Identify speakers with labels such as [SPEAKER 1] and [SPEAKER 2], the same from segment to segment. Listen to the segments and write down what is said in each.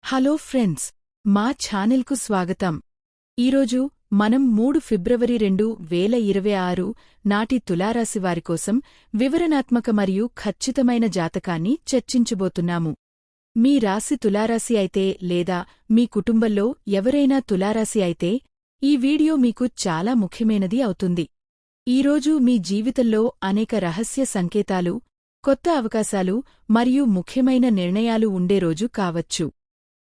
[SPEAKER 1] Hello friends, మా ఛానల్కు స్వాగతం. ఈరోజు మనం 3 ఫిబ్రవరి 2026 నాటి తులారాశివారికోసం వివరణాత్మక మరియు ఖచ్చితమైన జాతకాన్ని చర్చించబోతున్నాము. మీ రాశి తులారాశి అయితే లేదా మీ కుటుంబంలో ఎవరైనా తులారాశి అయితే ఈ వీడియో మీకు చాలా ముఖ్యమైనది అవుతుంది. ఈరోజు మీ జీవితంలో అనేక రహస్య సంకేతాలు, కొత్త అవకాశాలు మరియు ముఖ్యమైన నిర్ణయాలు ఉండే రోజు కావచ్చు.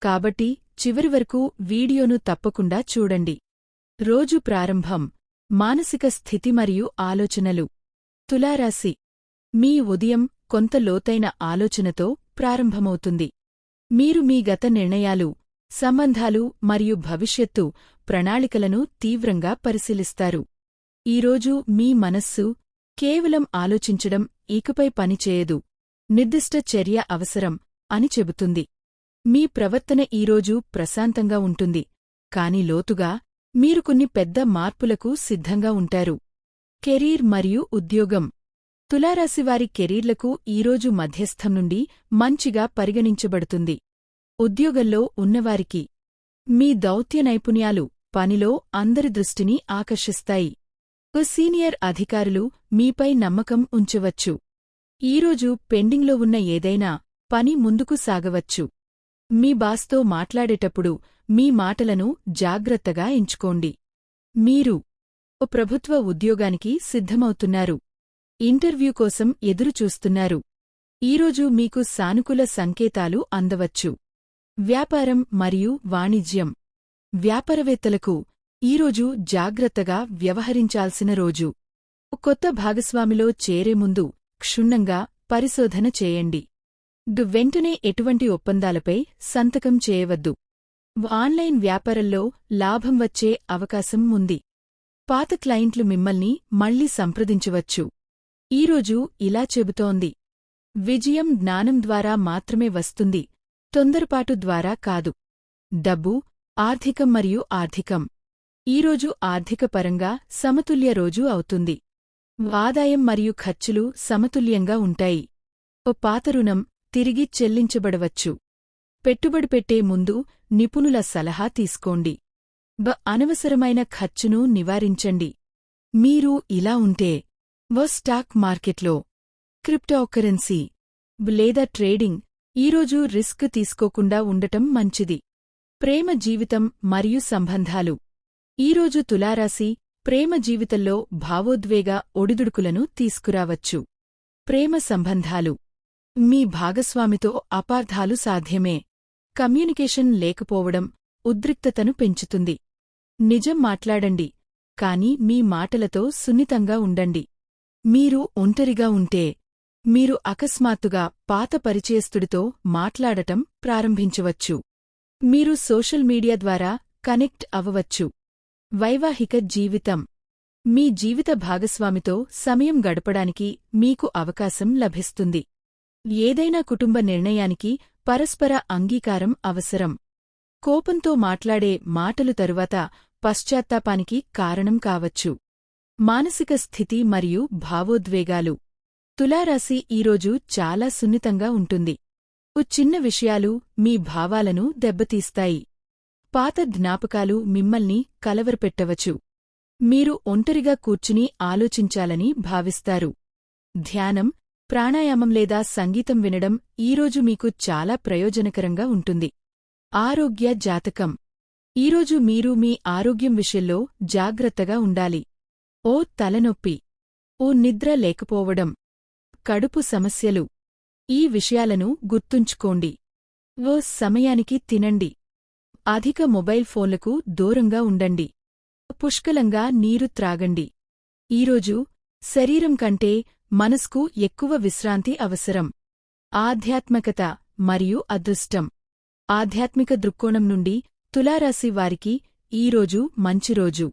[SPEAKER 1] కాబట్టి చివరి వరకు వీడియోను తప్పకుండా చూడండి. రోజు ప్రారంభం. మానసిక స్థితి మరియు ఆలోచనలు. తులారాశి. మీ ఉదయం కొంత లోతైన ఆలోచనతో ప్రారంభమవుతుంది. మీరు మీ గత నిర్ణయాలు, సంబంధాలు మరియు భవిష్యత్తు ప్రణాళికలను తీవ్రంగా పరిశీలిస్తారు. ఈరోజు మీ మనస్సు కేవలం ఆలోచించడం ఇకపై పనిచేయదు, నిర్దిష్ట చర్య అవసరం అని చెబుతుంది. మీ ప్రవర్తన ఈరోజు ప్రశాంతంగా ఉంటుంది, కాని లోతుగా మీరు కొన్ని పెద్ద మార్పులకు సిద్ధంగా ఉంటారు. కెరీర్ మరియు ఉద్యోగం. తులారాశివారి కెరీర్లకు ఈరోజు మధ్యస్థం నుండి మంచిగా పరిగణించబడుతుంది. ఉద్యోగంలో ఉన్నవారికి మీ దౌత్య నైపుణ్యాలు పనిలో అందరి దృష్టిని ఆకర్షిస్తాయి. సీనియర్ అధికారులు మీపై నమ్మకం ఉంచవచ్చు. ఈరోజు పెండింగ్లో ఉన్న ఏదైనా పని ముందుకు సాగవచ్చు. మీ బాస్తో మాట్లాడేటప్పుడు మీ మాటలను జాగ్రత్తగా ఎంచుకోండి. మీరు ఓ ప్రభుత్వ ఉద్యోగానికి సిద్ధమవుతున్నారు. ఇంటర్వ్యూ కోసం ఎదురుచూస్తున్నారు. ఈరోజు మీకు సానుకూల సంకేతాలు అందవచ్చు. వ్యాపారం మరియు వాణిజ్యం. వ్యాపారవేత్తలకు ఈరోజు జాగ్రత్తగా వ్యవహరించాల్సిన రోజు. కొత్త భాగస్వామిలో చేరే ముందు క్షుణ్ణంగా పరిశోధన చేయండి. వెంటనే ఎటువంటి ఒప్పందాలపై సంతకం చేయవద్దు. ఆన్లైన్ వ్యాపారంలో లాభం వచ్చే అవకాశం ఉంది. పాత క్లయింట్లు మిమ్మల్ని మళ్లీ సంప్రదించవచ్చు. ఈరోజు ఇలా చెబుతోంది: విజయం జ్ఞానం ద్వారా మాత్రమే వస్తుంది, తొందరపాటు ద్వారా కాదు. డబ్బు, ఆర్థికం మరియు ఆర్థికం. ఈరోజు ఆర్థికపరంగా సమతుల్య రోజు అవుతుంది. ఆదాయం మరియు ఖర్చులు సమతుల్యంగా ఉంటాయి. ఓ పాత రుణం తిరిగి చెల్లించబడవచ్చు. పెట్టుబడి పెట్టే ముందు నిపుణుల సలహా తీసుకోండి. అనవసరమైన ఖర్చును నివారించండి. మీరు ఇలా ఉంటే స్టాక్ మార్కెట్లో, క్రిప్టోకరెన్సీ లేదా ట్రేడింగ్ ఈరోజు రిస్క్ తీసుకోకుండా ఉండటం మంచిది. ప్రేమ జీవితం మరియు సంబంధాలు. ఈరోజు తులారాశి ప్రేమ జీవితంలో భావోద్వేగ ఒడిదుడుకులను తీసుకురావచ్చు. ప్రేమ సంబంధాలు. మీ భాగస్వామితో అపార్థాలు సాధ్యమే. కమ్యూనికేషన్ లేకపోవడం ఉద్రిక్తతను పెంచుతుంది. నిజం మాట్లాడండి, కాని మీ మాటలతో సున్నితంగా ఉండండి. మీరు ఒంటరిగా ఉంటే మీరు అకస్మాత్తుగా పాత పరిచయస్తుడితో మాట్లాడటం ప్రారంభించవచ్చు. మీరు సోషల్ మీడియా ద్వారా కనెక్ట్ అవ్వవచ్చు. వైవాహిక జీవితం. మీ జీవిత భాగస్వామితో సమయం గడపడానికి మీకు అవకాశం లభిస్తుంది. ఏదైనా కుటుంబ నిర్ణయానికి పరస్పర అంగీకారం అవసరం. కోపంతో మాట్లాడే మాటలు తరువాత పశ్చాత్తాపానికి కారణం కావచ్చు. మానసిక స్థితి మరియు భావోద్వేగాలు. తులారాశి ఈరోజు చాలా సున్నితంగా ఉంటుంది. చిన్న విషయాలు మీ భావాలను దెబ్బతీస్తాయి. పాత జ్ఞాపకాలు మిమ్మల్ని కలవరపెట్టవచ్చు. మీరు ఒంటరిగా కూర్చుని ఆలోచించాలని భావిస్తారు. ధ్యానం, ప్రాణాయామం లేదా సంగీతం వినడం ఈరోజు మీకు చాలా ప్రయోజనకరంగా ఉంటుంది. ఆరోగ్య జాతకం. ఈరోజు మీరు మీ ఆరోగ్యం విషయంలో జాగ్రత్తగా ఉండాలి. ఓ తలనొప్పి, ఓ నిద్ర లేకపోవడం, కడుపు సమస్యలు. ఈ విషయాలను గుర్తుంచుకోండి. ఓ సమయానికి తినండి. అధిక మొబైల్ ఫోన్లకు దూరంగా ఉండండి. పుష్కలంగా నీరు త్రాగండి. ఈరోజు శరీరం కంటే మనస్కు ఎక్కువ విశ్రాంతి అవసరం. ఆధ్యాత్మికత మరియు అదృష్టం. ఆధ్యాత్మిక దృక్కోణం నుండి తులారాశి వారికి ఈరోజు మంచి రోజు.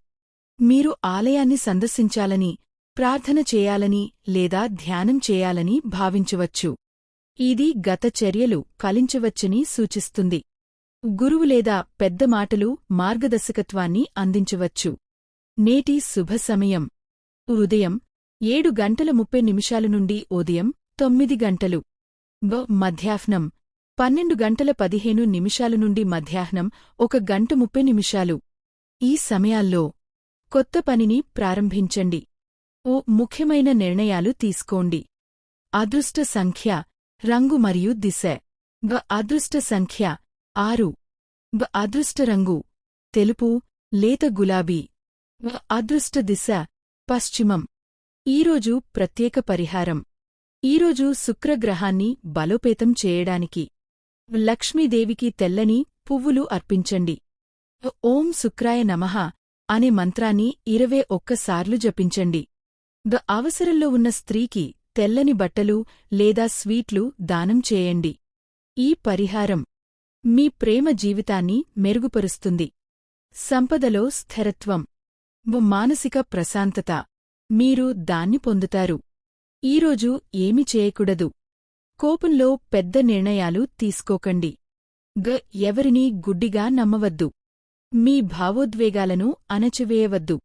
[SPEAKER 1] మీరు ఆలయాన్ని సందర్శించాలని, ప్రార్థన చేయాలని లేదా ధ్యానం చేయాలని భావించవచ్చు. ఇది గత చర్యలు ఫలించవచ్చని సూచిస్తుంది. గురువు లేదా పెద్ద మాటలు మార్గదర్శకత్వాన్ని అందించవచ్చు. నేటి శుభ సమయం. ఉదయం 7:30 నుండి ఉదయం 9 గంటలు. మధ్యాహ్నం 12:15 నుండి మధ్యాహ్నం 1:30. ఈ సమయాల్లో కొత్త పనిని ప్రారంభించండి. ఓ ముఖ్యమైన నిర్ణయాలు తీసుకోండి. అదృష్ట సంఖ్య, రంగు మరియు దిశ. అదృష్ట సంఖ్య 6. అదృష్ట రంగు తెలుపు, లేత గులాబీ. అదృష్ట దిశ పశ్చిమం. ఈరోజు ప్రత్యేక పరిహారం. ఈరోజు శుక్రగ్రహాన్ని బలోపేతం చేయడానికి లక్ష్మీదేవికి తెల్లని పువ్వులు అర్పించండి. ఓం శుక్రాయ నమః అనే మంత్రాన్ని 21 సార్లు జపించండి. అవసరంలో ఉన్న స్త్రీకి తెల్లని బట్టలు లేదా స్వీట్లు దానం చేయండి. ఈ పరిహారం మీ ప్రేమ జీవితాన్ని మెరుగుపరుస్తుంది. సంపదలో స్థిరత్వం, మానసిక ప్రశాంతత, మీరు దాన్ని పొందుతారు. ఈరోజు ఏమి చేయకూడదు. కోపంలో పెద్ద నిర్ణయాలు తీసుకోకండి. ఎవరినీ గుడ్డిగా నమ్మవద్దు. మీ భావోద్వేగాలను అణచివేయవద్దు.